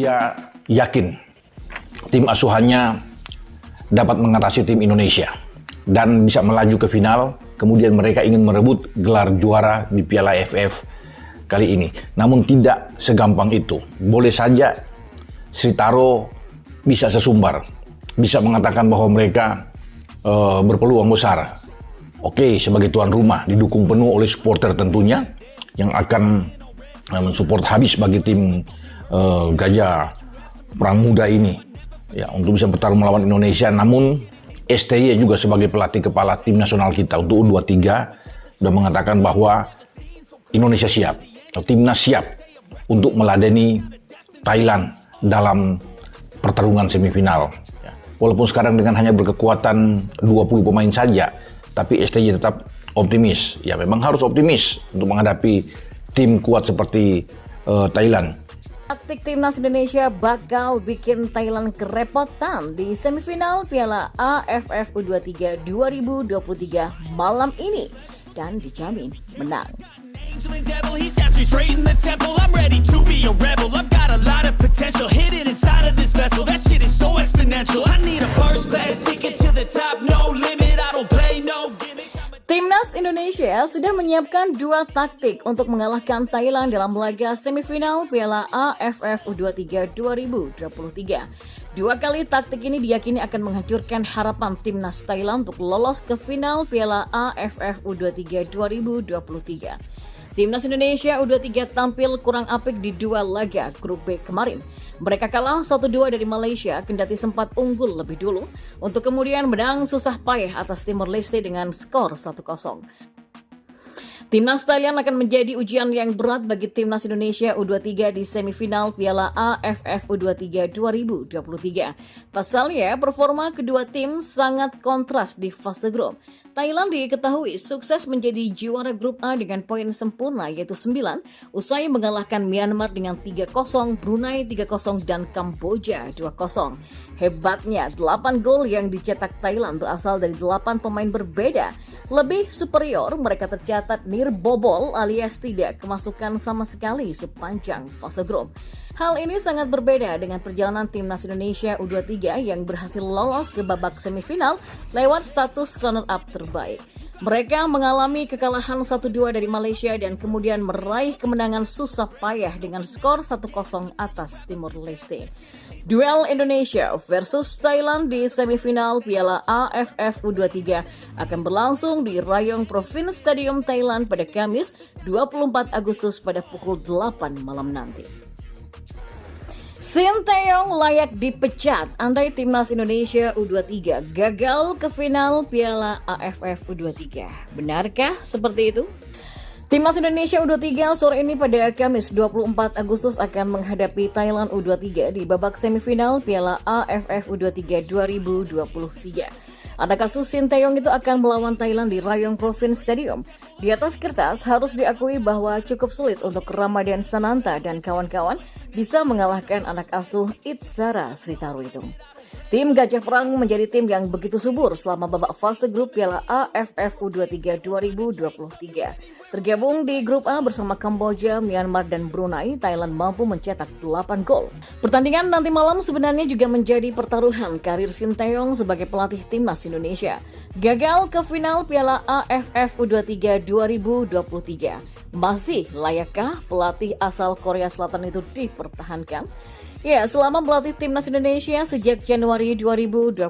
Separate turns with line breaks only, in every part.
Malaysia yakin tim asuhannya dapat mengatasi tim Indonesia dan bisa melaju ke final. Kemudian mereka ingin merebut gelar juara di Piala AFF kali ini. Namun tidak segampang itu. Boleh saja Sritaro bisa sesumbar, bisa mengatakan bahwa mereka berpeluang besar. Oke, sebagai tuan rumah didukung penuh oleh supporter tentunya yang akan mensupport habis bagi tim Gajah Perang Muda ini ya untuk bisa bertarung melawan Indonesia. Namun STY juga sebagai pelatih kepala tim nasional kita untuk U23 sudah mengatakan bahwa Indonesia siap, timnas siap untuk meladeni Thailand dalam pertarungan semifinal. Ya. Walaupun sekarang dengan hanya berkekuatan 20 pemain saja, tapi STY tetap optimis. Ya memang harus optimis untuk menghadapi tim kuat seperti Thailand.
Taktik timnas Indonesia bakal bikin Thailand kerepotan di semifinal Piala AFF U23 2023 malam ini dan dijamin menang. Angel and devil, he steps me straight in the temple. I'm ready to be a rebel. I've got a lot of potential hidden inside of this vessel. That shit is so exponential. I need a first class ticket to the top, no limit. I don't play no gimmicks. Timnas Indonesia sudah menyiapkan dua taktik untuk mengalahkan Thailand dalam laga semifinal Piala AFF U23 2023. Dua kali taktik ini diyakini akan menghancurkan harapan timnas Thailand untuk lolos ke final Piala AFF U23 2023. Timnas Indonesia U23 tampil kurang apik di dua laga grup B kemarin. Mereka kalah 1-2 dari Malaysia kendati sempat unggul lebih dulu untuk kemudian menang susah payah atas Timor Leste dengan skor 1-0. Timnas Thailand akan menjadi ujian yang berat bagi Timnas Indonesia U23 di semifinal Piala AFF U23 2023. Pasalnya, performa kedua tim sangat kontras di fase grup. Thailand diketahui sukses menjadi juara grup A dengan poin sempurna yaitu 9, usai mengalahkan Myanmar dengan 3-0, Brunei 3-0, dan Kamboja 2-0. Hebatnya, 8 gol yang dicetak Thailand berasal dari 8 pemain berbeda. Lebih superior, mereka tercatat nirbobol alias tidak kemasukan sama sekali sepanjang fase grup. Hal ini sangat berbeda dengan perjalanan timnas Indonesia U23 yang berhasil lolos ke babak semifinal lewat status runner-up terbaik. Mereka mengalami kekalahan 1-2 dari Malaysia dan kemudian meraih kemenangan susah payah dengan skor 1-0 atas Timor Leste. Duel Indonesia versus Thailand di semifinal Piala AFF U23 akan berlangsung di Rayong Province Stadium Thailand pada Kamis 24 Agustus pada pukul 8 malam nanti. Sinteyong layak dipecat andai timnas Indonesia U23 gagal ke final Piala AFF U23. Benarkah seperti itu? Timnas Indonesia U23 sore ini pada Kamis 24 Agustus akan menghadapi Thailand U23 di babak semifinal Piala AFF U23 2023. Ada kasus Sinteyong itu akan melawan Thailand di Rayong Province Stadium. Di atas kertas harus diakui bahwa cukup sulit untuk Ramadan Sananta dan kawan-kawan bisa mengalahkan anak asuh Itzara Sritaro itu. Tim Gajah Perang menjadi tim yang begitu subur selama babak fase grup Piala AFF U23 2023. Tergabung di grup A bersama Kamboja, Myanmar, dan Brunei, Thailand mampu mencetak 8 gol. Pertandingan nanti malam sebenarnya juga menjadi pertaruhan karir Sinteyong sebagai pelatih timnas Indonesia. Gagal ke final Piala AFF U23 2023. Masih layakkah pelatih asal Korea Selatan itu dipertahankan? Ya, selama melatih timnas Indonesia sejak Januari 2020,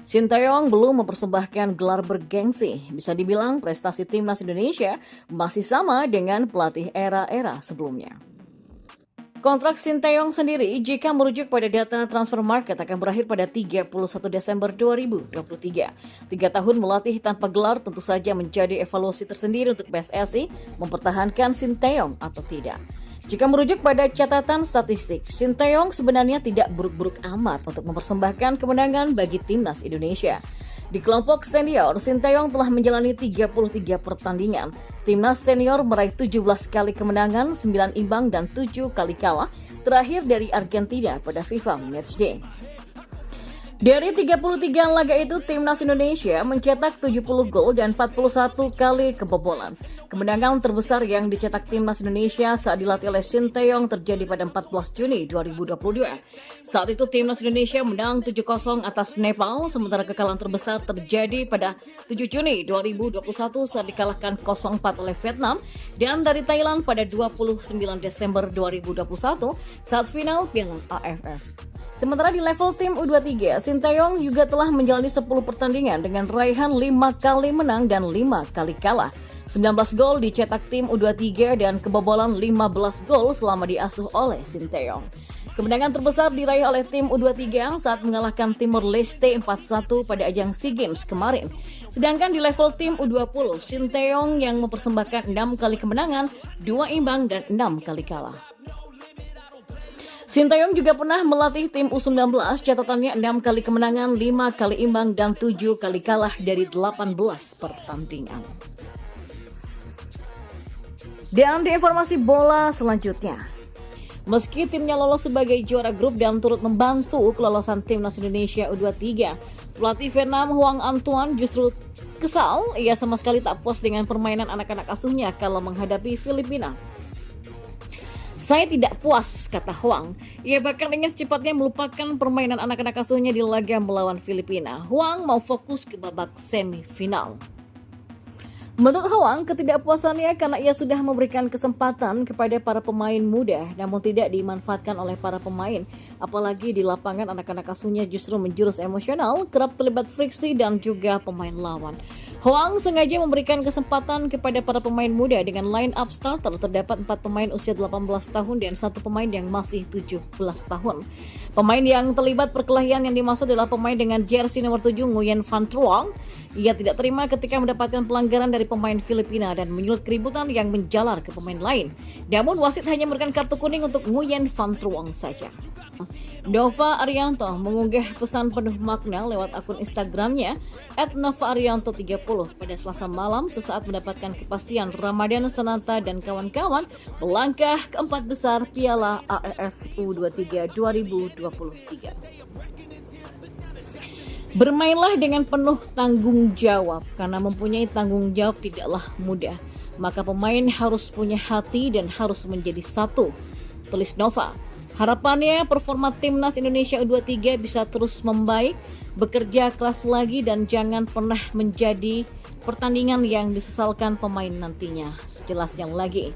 Sinteyong belum mempersembahkan gelar bergengsi. Bisa dibilang prestasi timnas Indonesia masih sama dengan pelatih era-era sebelumnya. Kontrak Sinteyong sendiri jika merujuk pada data transfer market akan berakhir pada 31 Desember 2023. 3 tahun melatih tanpa gelar tentu saja menjadi evaluasi tersendiri untuk PSSI mempertahankan Sinteyong atau tidak. Jika merujuk pada catatan statistik, Sinteyong sebenarnya tidak buruk-buruk amat untuk mempersembahkan kemenangan bagi timnas Indonesia. Di kelompok senior, Sinteyong telah menjalani 33 pertandingan. Timnas senior meraih 17 kali kemenangan, 9 imbang, dan 7 kali kalah, terakhir dari Argentina pada FIFA Matchday. Dari 33 laga itu, Timnas Indonesia mencetak 70 gol dan 41 kali kebobolan. Kemenangan terbesar yang dicetak Timnas Indonesia saat dilatih oleh Sinteyong terjadi pada 14 Juni 2022. Saat itu Timnas Indonesia menang 7-0 atas Nepal, sementara kekalahan terbesar terjadi pada 7 Juni 2021 saat dikalahkan 0-4 oleh Vietnam, dan dari Thailand pada 29 Desember 2021 saat final Piala AFF. Sementara di level tim U23, Sinteyong juga telah menjalani 10 pertandingan dengan raihan 5 kali menang dan 5 kali kalah. 19 gol dicetak tim U23 dan kebobolan 15 gol selama diasuh oleh Sinteyong. Kemenangan terbesar diraih oleh tim U23 saat mengalahkan Timor Leste 4-1 pada ajang SEA Games kemarin. Sedangkan di level tim U20, Sinteyong yang mempersembahkan 6 kali kemenangan, 2 imbang dan 6 kali kalah. Sinteyong juga pernah melatih tim U19, catatannya 6 kali kemenangan, 5 kali imbang, dan 7 kali kalah dari 18 pertandingan. Dan di informasi bola selanjutnya, meski timnya lolos sebagai juara grup dan turut membantu kelolosan Timnas Indonesia U23, pelatih Vietnam Hoang Antoine justru kesal. Ia sama sekali tak puas dengan permainan anak-anak asuhnya kalau menghadapi Filipina. Saya tidak puas, kata Hoang. Ia bahkan ingin secepatnya melupakan permainan anak-anak asuhnya di laga melawan Filipina. Hoang mau fokus ke babak semifinal. Menurut Hoang, ketidakpuasannya karena ia sudah memberikan kesempatan kepada para pemain muda, namun tidak dimanfaatkan oleh para pemain. Apalagi di lapangan, anak-anak asuhnya justru menjurus emosional, kerap terlibat friksi dan juga pemain lawan. Hoang sengaja memberikan kesempatan kepada para pemain muda dengan line up starter. Terdapat 4 pemain usia 18 tahun dan 1 pemain yang masih 17 tahun. Pemain yang terlibat perkelahian yang dimaksud adalah pemain dengan jersey nomor 7 Nguyen Van Truong. Ia tidak terima ketika mendapatkan pelanggaran dari pemain Filipina dan menyulut keributan yang menjalar ke pemain lain. Namun wasit hanya memberikan kartu kuning untuk Nguyen Van Truong saja. Nova Arianto mengunggah pesan penuh makna lewat akun Instagramnya @novaarianto30 pada Selasa malam sesaat mendapatkan kepastian Ramadan Sananta dan kawan-kawan melangkah ke 4 besar Piala AFF U23 2023. Bermainlah dengan penuh tanggung jawab, karena mempunyai tanggung jawab tidaklah mudah. Maka pemain harus punya hati dan harus menjadi satu, tulis Nova. Harapannya performa Timnas Indonesia U23 bisa terus membaik, bekerja keras lagi dan jangan pernah menjadi pertandingan yang disesalkan pemain nantinya. Jelasnya lagi.